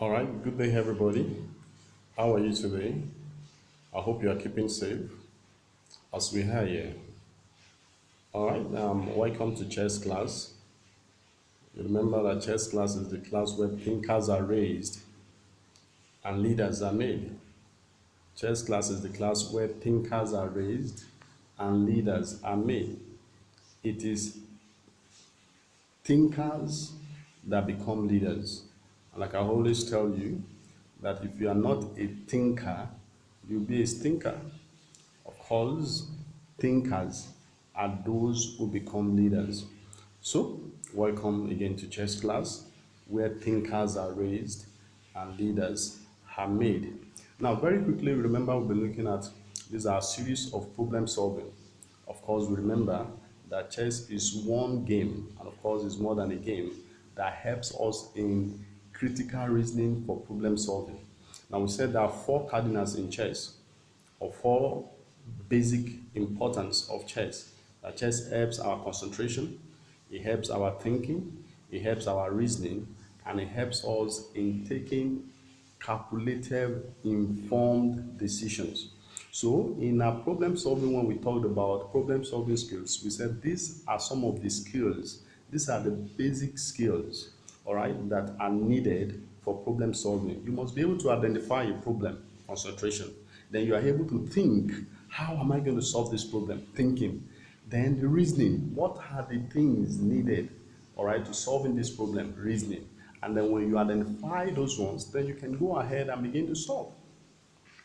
All right, good day, everybody. How are you today? I hope you are keeping safe as we are here. All right, welcome to chess class. You remember that chess class is the class where thinkers are raised and leaders are made. Chess class is the class where thinkers are raised and leaders are made. It is thinkers that become leaders. And like I always tell you, that if you are not a thinker, you'll be a stinker. Of course, thinkers are those who become leaders. So, welcome again to chess class, where thinkers are raised and leaders are made. Now, very quickly, remember we'll be looking at these are a series of problem solving. Of course, we remember that chess is one game, and of course, it's more than a game that helps us in critical reasoning for problem solving. Now, we said there are four cardinals in chess, or four basic importance of chess. That chess helps our concentration, it helps our thinking, it helps our reasoning, and it helps us in taking calculated, informed decisions. So, in our problem solving, when we talked about problem solving skills, we said these are some of the skills, these are the basic skills, all right, that are needed for problem solving. You must be able to identify a problem, concentration. Then you are able to think, how am I going to solve this problem? Thinking. Then the reasoning, what are the things needed, all right, to solving this problem? Reasoning. And then when you identify those ones, then you can go ahead and begin to solve.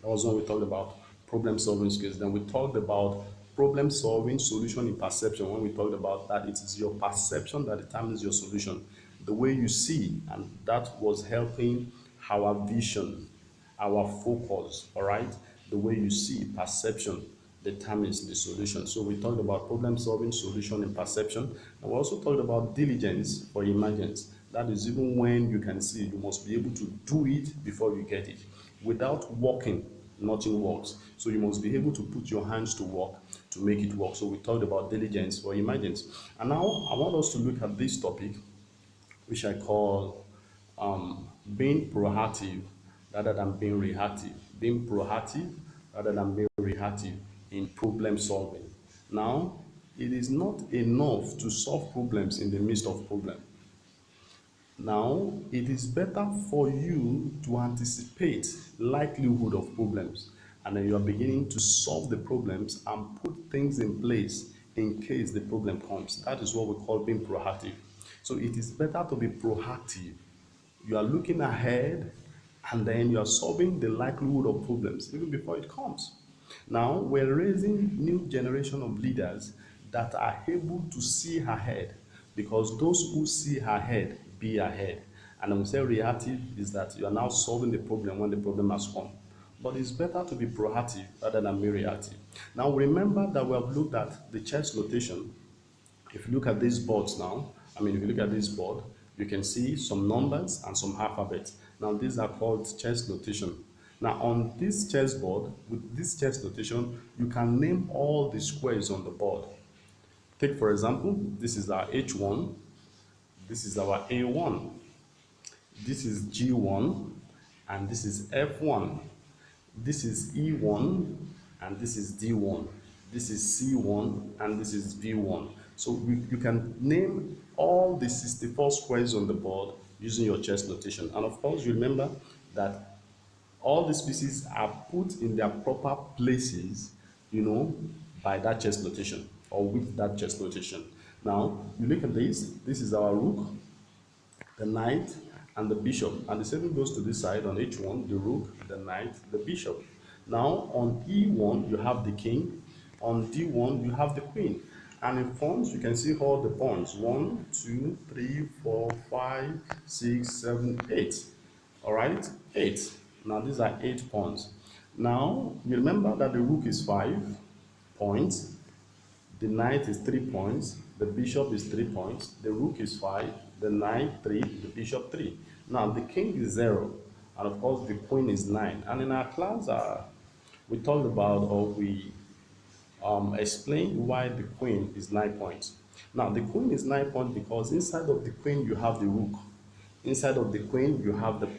That was when we talked about problem solving skills. Then we talked about problem solving solution in perception. When we talked about that, it is your perception that determines your solution, the way you see, and that was helping our vision, our focus. All right, the way you see, perception determines the solution. So we talked about problem solving, solution, and perception. And we also talked about diligence for emergence. That is, even when you can see, you must be able to do it before you get it. Without working, nothing works. So you must be able to put your hands to work to make it work. So we talked about diligence for emergence. And now I want us to look at this topic, which I call being proactive rather than being reactive. Being proactive rather than being reactive in problem solving. Now, it is not enough to solve problems in the midst of problems. Now, it is better for you to anticipate likelihood of problems, and then you are beginning to solve the problems and put things in place in case the problem comes. That is what we call being proactive. So it is better to be proactive. You are looking ahead and then you are solving the likelihood of problems even before it comes. Now, we're raising new generation of leaders that are able to see ahead, because those who see ahead be ahead. And when we say reactive, is that you are now solving the problem when the problem has come. But it's better to be proactive rather than be reactive. Now, remember that we have looked at the chess notation. If you look at these boards now, if you look at this board, you can see some numbers and some alphabets. Now, these are called chess notation. Now, on this chessboard, with this chess notation, you can name all the squares on the board. Take, for example, this is our H1, this is our A1, this is G1, and this is F1. This is E1, and this is D1. This is C1, and this is V1. So you can name all the 64 squares on the board using your chess notation. And of course, you remember that all these pieces are put in their proper places, by that chess notation or with that chess notation. Now, you look at this. This is our rook, the knight, and the bishop. And the same goes to this side on H1, the rook, the knight, the bishop. Now on E1, you have the king. On D1, you have the queen. And in pawns, you can see all the pawns. 1, 2, 3, 4, 5, 6, 7, 8. All right, 8. Now these are 8 pawns. Now, you remember that the rook is 5 points, the knight is 3 points, the bishop is 3 points, the rook is 5, the knight 3, the bishop 3. Now the king is 0, and of course the queen is 9. And in our class, we talked about, or we explained why the queen is 9 points. Now the queen is 9 points because inside of the queen you have the rook. Inside of the queen you have the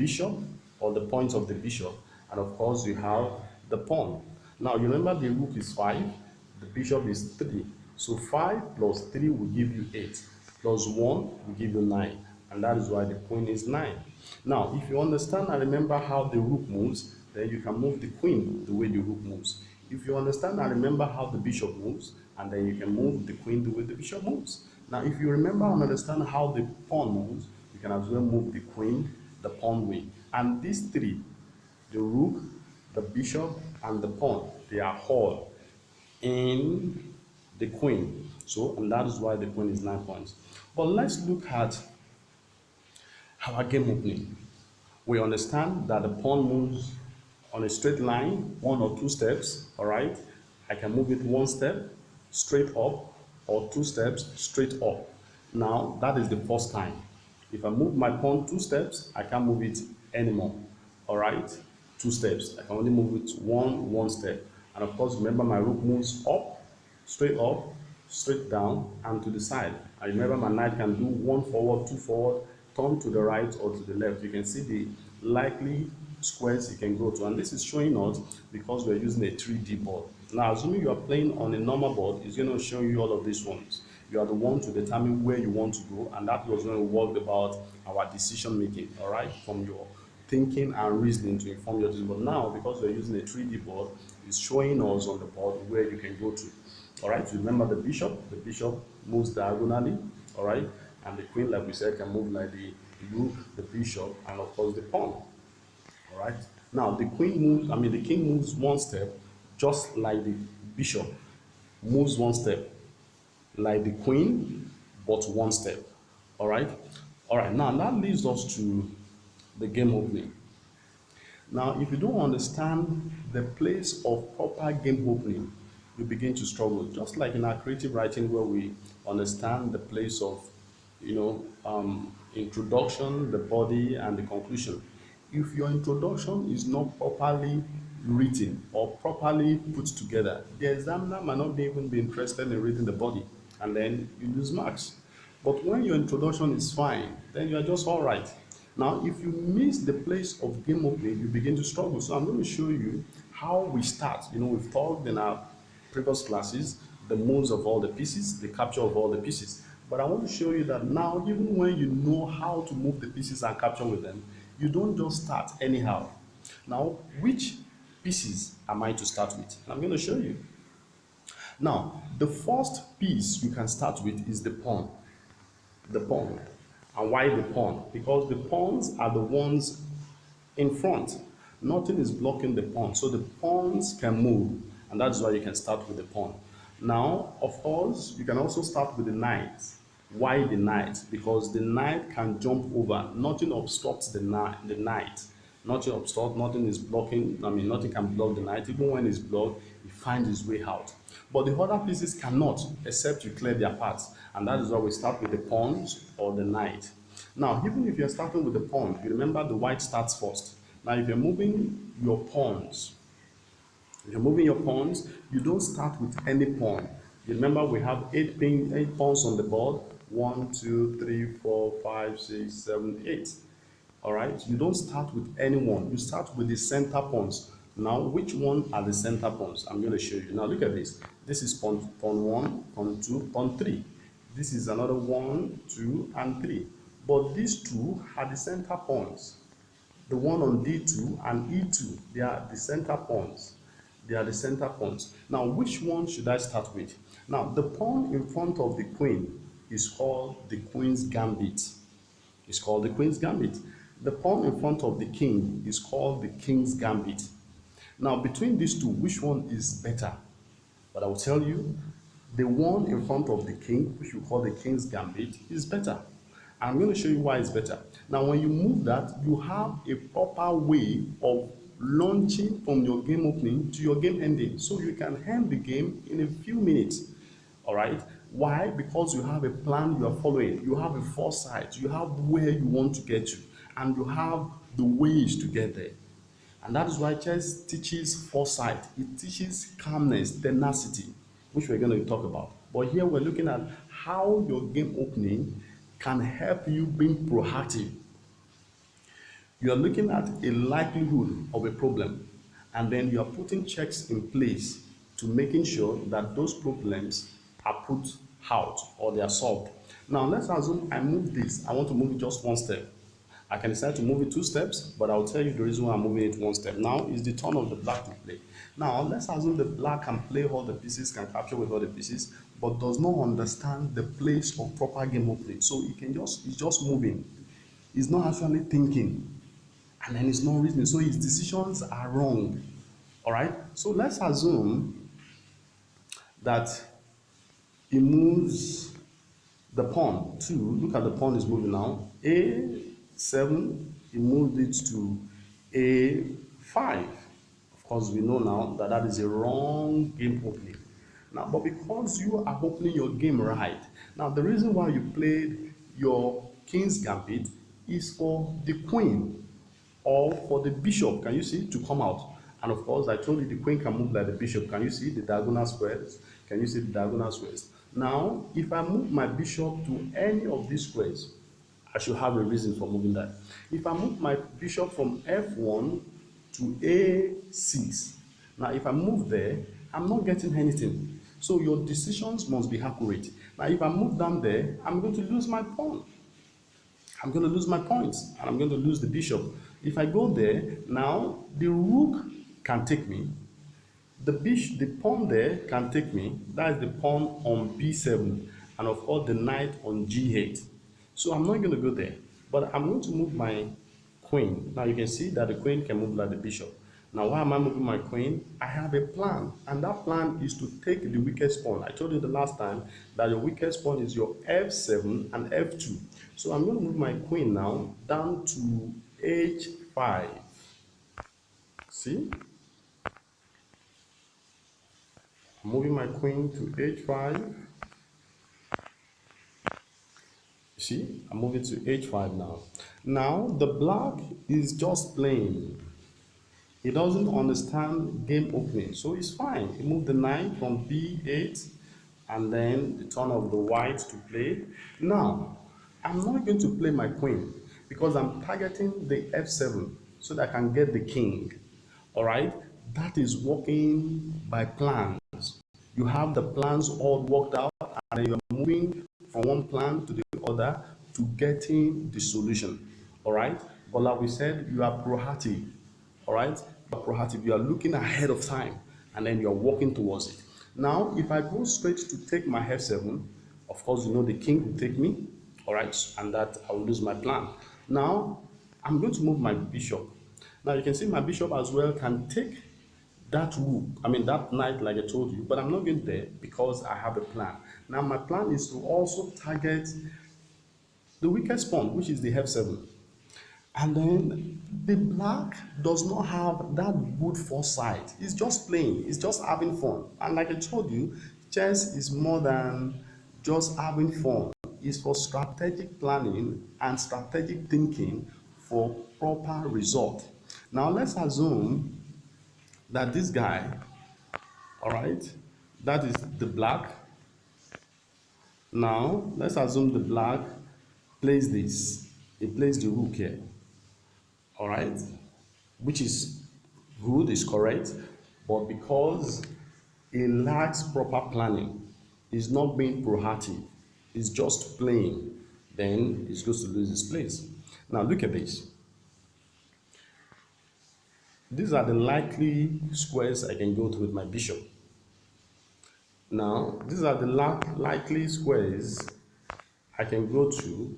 bishop or the points of the bishop, and of course you have the pawn. Now you remember the rook is 5, the bishop is 3. So 5 plus 3 will give you 8, plus 1 will give you 9, and that is why the queen is 9. Now if you understand and remember how the rook moves, then you can move the queen the way the rook moves. If you understand and remember how the bishop moves, and then you can move the queen the way the bishop moves. Now, if you remember and understand how the pawn moves, you can as well move the queen the pawn way. And these three, the rook, the bishop, and the pawn, they are all in the queen. So, and that is why the queen is 9 points. But let's look at our game opening. We understand that the pawn moves on a straight line, 1 or 2 steps, all right? I can move it 1 step straight up or 2 steps straight up. Now, that is the first time. If I move my pawn 2 steps, I can't move it anymore, all right? 2 steps. I can only move it one step. And of course, remember my rook moves up, straight down, and to the side. I remember my knight can do 1 forward, 2 forward, turn to the right or to the left. You can see the likely squares you can go to, and this is showing us because we're using a 3D board. Now, assuming you are playing on a normal board, it's going to show you all of these ones. You are the one to determine where you want to go, and that was when we worked about our decision making, all right, from your thinking and reasoning to inform your decision. But now, because we're using a 3D board, it's showing us on the board where you can go to. All right, so remember the bishop moves diagonally, all right, and the queen, like we said, can move like the rook, the bishop, and of course the pawn. All right. Now the queen moves. I mean, the king moves 1 step, just like the bishop moves 1 step, like the queen, but 1 step. All right. All right. Now that leads us to the game opening. Now, if you don't understand the place of proper game opening, you begin to struggle. Just like in our creative writing, where we understand the place of, introduction, the body, and the conclusion. If your introduction is not properly written or properly put together, the examiner might not even be interested in reading the body, and then you lose marks. But when your introduction is fine, then you are just all right. Now, if you miss the place of game opening, you begin to struggle. So I'm going to show you how we start. We've talked in our previous classes the moves of all the pieces, the capture of all the pieces. But I want to show you that now, even when you know how to move the pieces and capture with them, you don't just start anyhow. Now, which pieces am I to start with? I'm going to show you. Now, the first piece you can start with is the pawn. The pawn. And why the pawn? Because the pawns are the ones in front. Nothing is blocking the pawn. So the pawns can move. And that's why you can start with the pawn. Now, of course, you can also start with the knight. Why the knight? Because the knight can jump over. Nothing obstructs the knight. Nothing obstructs, nothing is blocking, nothing can block the knight. Even when it's blocked, he finds his way out. But the other pieces cannot, except you clear their paths. And that is why we start with the pawns or the knight. Now, even if you're starting with the pawn, you remember the white starts first. Now, if you're moving your pawns, you don't start with any pawn. You remember we have eight pawns on the board. 1, 2, 3, 4, 5, 6, 7, 8. All right, you don't start with anyone. You start with the center pawns. Now, which one are the center pawns? I'm going to show you. Now, look at this. This is pawn 1, pawn 2, pawn 3. This is another 1, 2, and 3. But these two are the center pawns. The one on D2 and E2, they are the center pawns. They are the center pawns. Now, which one should I start with? Now, the pawn in front of the queen is called the queen's gambit. It's called the queen's gambit. The pawn in front of the king is called the king's gambit. Now, between these two, which one is better? But I will tell you, the one in front of the king, which we call the king's gambit, is better. I'm going to show you why it's better. Now, when you move that, you have a proper way of launching from your game opening to your game ending. So you can end the game in a few minutes. All right? Why? Because you have a plan you are following. You have a foresight. You have where you want to get to. And you have the ways to get there. And that is why chess teaches foresight. It teaches calmness, tenacity, which we're going to talk about. But here we're looking at how your game opening can help you being proactive. You are looking at a likelihood of a problem, and then you are putting checks in place to making sure that those problems are put out or they are solved. Now let's assume I move this. I want to move it just one step. I can decide to move it two steps, but I'll tell you the reason why I'm moving it one step. Now is the turn of the black to play. Now let's assume the black can play all the pieces, can capture with all the pieces, but does not understand the place of proper game opening. So it's just moving. He's not actually thinking, and then he's not reasoning. So his decisions are wrong. All right. So let's assume that he moves the pawn two. Look at the pawn is moving now. A7, he moved it to A5. Of course, we know now that that is a wrong game opening. Now, but because you are opening your game right, now the reason why you played your king's gambit is for the queen or for the bishop, can you see, to come out. And of course, I told you the queen can move like the bishop. Can you see the diagonal squares? Can you see the diagonal squares? Now, if I move my bishop to any of these squares, I should have a reason for moving that. If I move my bishop from F1 to A6, now if I move there, I'm not getting anything. So your decisions must be accurate. Now, if I move down there, I'm going to lose my pawn. I'm going to lose my points and I'm going to lose the bishop. If I go there, now the rook can take me. The pawn there can take me. That is the pawn on b7 and of course the knight on g8. So I'm not going to go there, but I'm going to move my queen. Now you can see that the queen can move like the bishop. Now why am I moving my queen? I have a plan, and that plan is to take the weakest pawn. I told you the last time that your weakest pawn is your f7 and f2. So I'm going to move my queen now down to h5. See? I'm moving my queen to h5. See, I'm moving to h5 now. Now the black is just playing. He doesn't understand game opening, so it's fine. He moved the knight from b8 and then the turn of the white to play. Now, I'm not going to play my queen because I'm targeting the f7 so that I can get the king. All right, that is working by plans. You have the plans all worked out and then you're moving from one plan to the other to getting the solution. All right, but like we said, you are proactive. All right, you are proactive. You are looking ahead of time and then you're working towards it. Now, if I go straight to take my f7, of course, you know the king will take me. All right, and that I will lose my plan. Now, I'm going to move my bishop. Now, you can see my bishop as well can take that rook, that knight, like I told you, but I'm not going there because I have a plan. Now, my plan is to also target the weakest pawn, which is the f7. And then the black does not have that good foresight. It's just playing, it's just having fun. And like I told you, chess is more than just having fun. It's for strategic planning and strategic thinking for proper result. Now let's assume that this guy, all right, that is the black. Now let's assume the black plays this. He plays the rook here, all right, which is good, is correct, but because he lacks proper planning, he's not being proactive, he's just playing, then he's going to lose his place. Now look at this. These are the likely squares I can go to with my bishop. Now these are the likely squares I can go to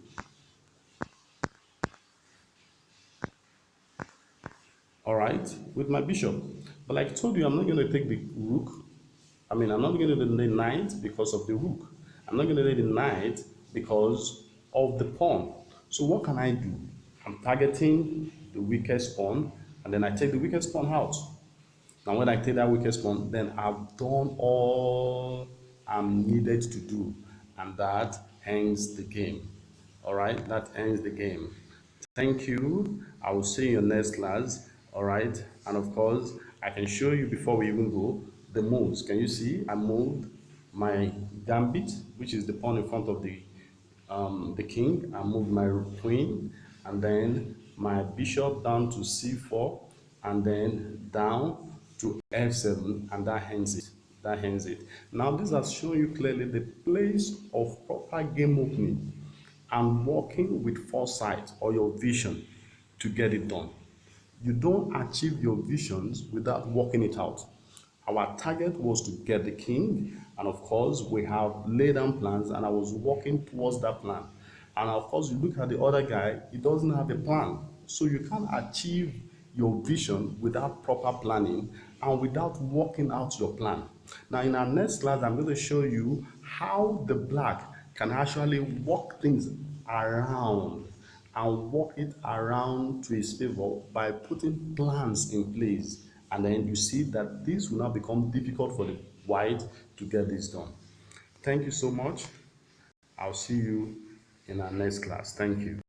all right, with my bishop. But like I told you, I'm not going to take the rook. I'm not going to take the knight because of the rook. I'm not going to take the knight because of the pawn. So what can I do? I'm targeting the weakest pawn, and then I take the weakest pawn out. Now when I take that weakest pawn, then I've done all I'm needed to do, and that ends the game. All right, that ends the game. Thank you. I will see you in your next class. All right, and of course, I can show you before we even go the moves. Can you see? I moved my gambit, which is the pawn in front of the king. I moved my queen, and then my bishop down to c4, and then down to f7, and that ends it. That ends it. Now this has shown you clearly the place of proper game opening and working with foresight or your vision to get it done. You don't achieve your visions without working it out. Our target was to get the king, and of course, we have laid down plans, and I was working towards that plan. And of course, you look at the other guy, he doesn't have a plan. So you can't achieve your vision without proper planning and without working out your plan. Now, in our next class, I'm going to show you how the black can actually work things around and work it around to his favor by putting plans in place. And then you see that this will now become difficult for the white to get this done. Thank you so much. I'll see you in our next class. Thank you.